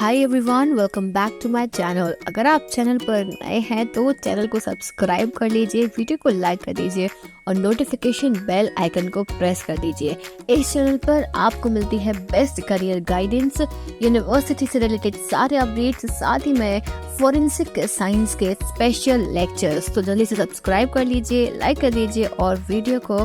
Hi everyone, welcome back to my channel. अगर आप channel पर नए हैं तो चैनल को सब्सक्राइब कर लीजिए, वीडियो को लाइक कर दीजिए और नोटिफिकेशन बेल आइकन को प्रेस कर दीजिए। इस चैनल पर आपको मिलती है बेस्ट करियर गाइडेंस, यूनिवर्सिटी से रिलेटेड सारे अपडेट्स, साथ ही में फॉरेंसिक साइंस के स्पेशल लेक्चर्स। तो जल्दी से सब्सक्राइब कर लीजिए, लाइक कर दीजिए और वीडियो को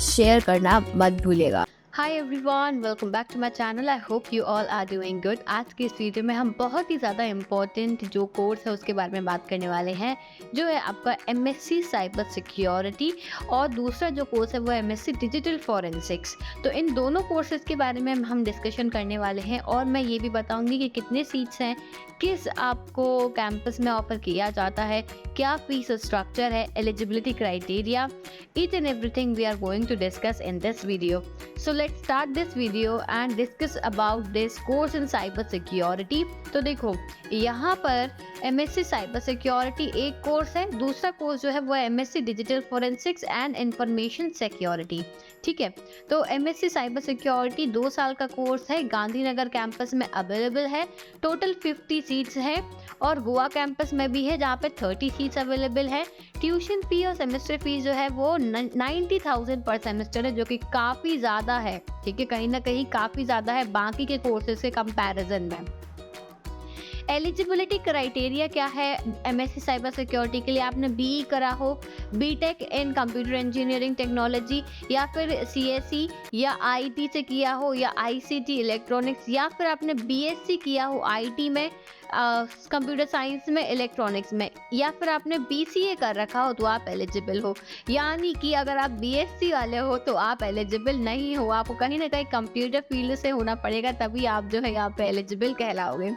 शेयर करना मत भूलिएगा। Hi everyone, welcome back to my channel. I hope you all are doing good. आज की इस वीडियो में हम बहुत ही ज़्यादा इम्पोर्टेंट जो कोर्स है उसके बारे में बात करने वाले हैं, जो है आपका एमएससी साइबर सिक्योरिटी और दूसरा जो कोर्स है वो एमएससी डिजिटल फॉरेंसिक्स। तो इन दोनों कोर्सेज के बारे में हम डिस्कशन करने वाले हैं और मैं ये भी बताऊंगी कि कितने सीट्स हैं, किस आपको कैंपस में ऑफर किया जाता है, क्या फीस स्ट्रक्चर है, eligibility criteria, each and everything we are going to discuss in this video. So let's start this video and discuss about this course in cyber security. तो देखो यहाँ पर MSc साइबर सिक्योरिटी एक course है, दूसरा course जो है वो MSc digital forensics and information security. ठीक है, तो MSc साइबर सिक्योरिटी 2 साल का कोर्स है, गांधीनगर कैंपस में अवेलेबल है। टोटल 50 सीट्स है और गोवा कैंपस में भी है जहाँ पे 30 सीट्स अवेलेबल है। ट्यूशन फी और सेमेस्टर फीस जो है वो 90,000 पर सेमेस्टर है, जो कि काफ़ी ज़्यादा है। ठीक है, कहीं ना कहीं काफ़ी ज़्यादा है बाकी के कोर्सेज के कंपैरिजन में। एलिजिबिलिटी क्राइटेरिया क्या है एमएससी साइबर सिक्योरिटी के लिए? आपने बीई करा हो, BTech in computer engineering technology, या फिर सीएसई या आईटी से किया हो, या आईसीटी इलेक्ट्रॉनिक्स, या फिर आपने बीएससी किया हो आईटी में, कंप्यूटर साइंस में, इलेक्ट्रॉनिक्स में, या फिर आपने बीसीए कर रखा हो तो आप एलिजिबल हो। यानी कि अगर आप बीएससी वाले हो तो आप एलिजिबल नहीं हो, आपको कहीं ना कहीं कंप्यूटर फील्ड से होना पड़ेगा, तभी आप जो है यहाँ पे एलिजिबल कहलाओगे।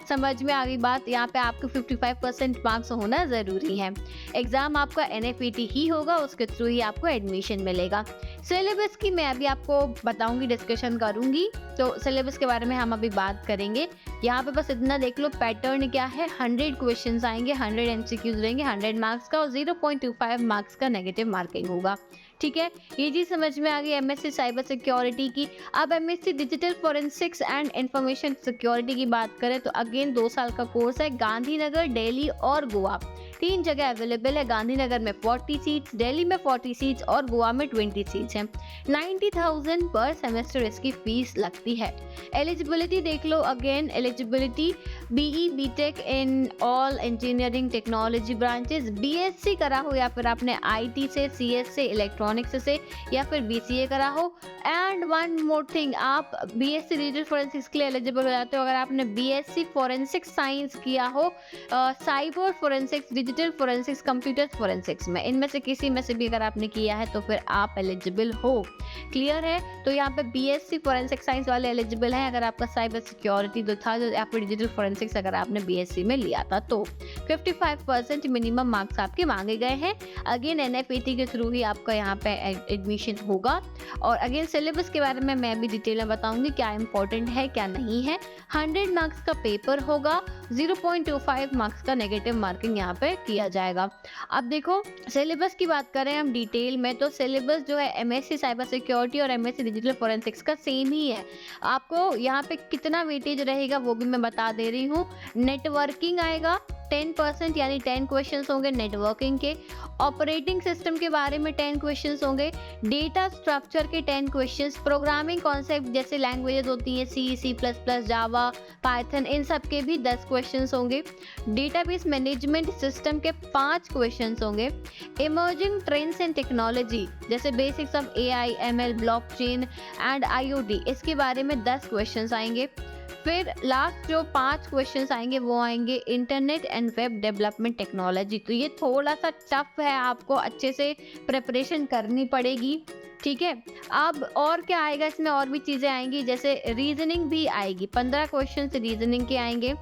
समझ में आ गई बात? यहाँ पे आपको 55% मार्क्स होना ज़रूरी है। एग्ज़ाम आपका एनएफईटी ही होगा, उसके थ्रू ही आपको एडमिशन मिलेगा। सिलेबस की मैं अभी आपको बताऊंगी, डिस्कशन करूंगी, तो सिलेबस के बारे में हम अभी बात करेंगे। यहाँ पे बस इतना देख लो, पैटर्न क्या है। 100 क्वेश्चंस आएंगे, 100 एमसीक्यूज रहेंगे 100 मार्क्स का, और 0.25 मार्क्स का नेगेटिव मार्किंग होगा। ठीक है, ये चीज़ समझ में आ गई एमएससी साइबर सिक्योरिटी की। अब MSc digital forensics and information security की बात करें तो अगेन 2 साल का कोर्स है। गांधीनगर, दिल्ली और गोवा 3 जगह अवेलेबल है। गांधीनगर में 40 सीट्स, दिल्ली में 40 सीट्स और गोवा में 20 सीट्स हैं। 90,000 पर सेमेस्टर इसकी फीस लगती है। एलिजिबिलिटी देख लो, again eligibility BE BTech in all engineering technology branches, BSc करा हो या फिर आपने आईटी से, सीएस से, इलेक्ट्रॉनिक्स से, या फिर बीसीए करा हो। एंड वन मोर थिंग, आप बीएससी डिजिटल फॉरेंसिक्स के लिए एलिजिबल हो जाते हो अगर आपने बीएससी फॉरेंसिक साइंस किया हो, cyber forensics, digital forensics, computer forensics में, इनमें से किसी में से भी अगर आपने किया है तो फिर आप एलिजिबल हो। क्लियर है? तो यहाँ पे बीएससी फॉरेंसिक साइंस वाले एलिजिबल हैं अगर आपका साइबर सिक्योरिटी जो था, या फिर डिजिटल फॉरेंसिक्स अगर आपने बीएससी में लिया था तो 55% मिनिमम मार्क्स आपके मांगे गए हैं। अगेन एनएफईटी के थ्रू ही आपका यहाँ पे एडमिशन होगा। और अगेन सिलेबस के बारे में मैं भी डिटेल में बताऊंगी, क्या इंपॉर्टेंट है क्या नहीं है। 100 मार्क्स का पेपर होगा, 0.25 मार्क्स का नेगेटिव मार्किंग यहाँ पे किया जाएगा। अब देखो सिलेबस की बात करें हम डिटेल में, तो सिलेबस जो है एमएससी साइबर सिक्योरिटी और एमएससी डिजिटल फॉरेंसिक्स का सेम ही है। आपको यहाँ पे कितना वेटेज रहेगा वो भी मैं बता दे रही हूँ। नेटवर्किंग आएगा 10%, यानी 10 क्वेश्चंस होंगे नेटवर्किंग के। ऑपरेटिंग सिस्टम के बारे में 10 क्वेश्चंस होंगे। डेटा स्ट्रक्चर के 10 क्वेश्चंस। प्रोग्रामिंग कॉन्सेप्ट जैसे लैंग्वेजेस होती हैं सी, सी प्लस प्लस, जावा, पाइथन, इन सब के भी 10 क्वेश्चंस होंगे। डेटाबेस मैनेजमेंट सिस्टम के 5 क्वेश्चंस होंगे। इमर्जिंग ट्रेंड्स एंड टेक्नोलॉजी जैसे basics of AI, ML, blockchain and IoT, इसके बारे में 10 क्वेश्चंस आएंगे। फिर लास्ट जो 5 क्वेश्चंस आएंगे वो आएंगे internet and web development technology. तो ये थोड़ा सा टफ है, आपको अच्छे से प्रिपरेशन करनी पड़ेगी। ठीक है, अब और क्या आएगा इसमें, और भी चीज़ें आएंगी जैसे रीजनिंग भी आएगी, 15 क्वेश्चन रीजनिंग के आएंगे।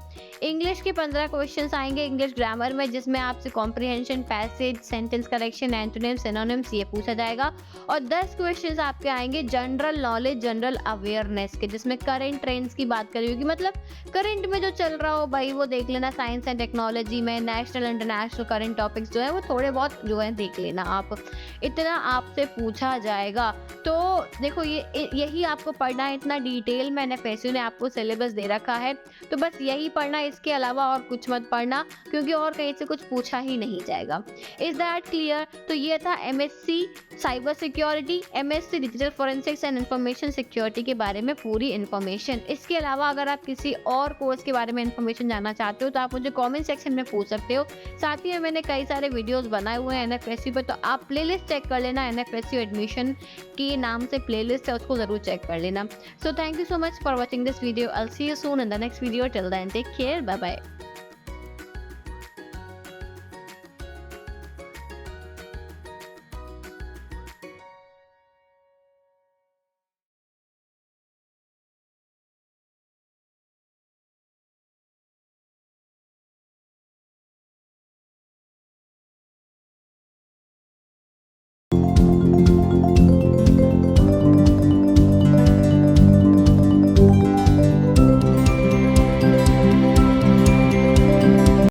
इंग्लिश के 15 क्वेश्चंस आएंगे इंग्लिश ग्रामर में, जिसमें आपसे comprehension, passage, sentence correction, antonym, synonyms ये पूछा जाएगा। और 10 क्वेश्चंस आपके आएंगे जनरल नॉलेज, जनरल अवेयरनेस के, जिसमें करंट ट्रेंड्स की बात करी होगी, मतलब करंट में जो चल रहा हो भाई वो देख लेना। साइंस एंड टेक्नोलॉजी में नेशनल इंटरनेशनल करंट टॉपिक्स जो है वो थोड़े बहुत जो है देख लेना आप, इतना आपसे पूछा जाएगा। तो देखो यही आपको पढ़ना है, इतना डिटेल में एनएफएसयू ने आपको सिलेबस दे रखा है, तो बस यही पढ़ना, इसके अलावा और कुछ मत पढ़ना, क्योंकि और कहीं से कुछ पूछा ही नहीं जाएगा। Is that clear? तो ये था MSc cyber security, MSc digital forensics and information security के बारे में पूरी इन्फॉर्मेशन। इसके अलावा अगर आप किसी और कोर्स के बारे में इन्फॉर्मेशन जानना चाहते हो तो आप मुझे कमेंट सेक्शन में पूछ सकते हो। साथ ही मैंने कई सारे वीडियोस बनाए हुए हैं एनएफएसयू पे, तो आप प्लेलिस्ट चेक कर लेना, एनएफएसयू एडमिशन के नाम से प्लेलिस्ट है, उसको जरूर चेक कर लेना। So thank you so much for watching this video. I will see you soon in the next video. Till then take care, bye bye.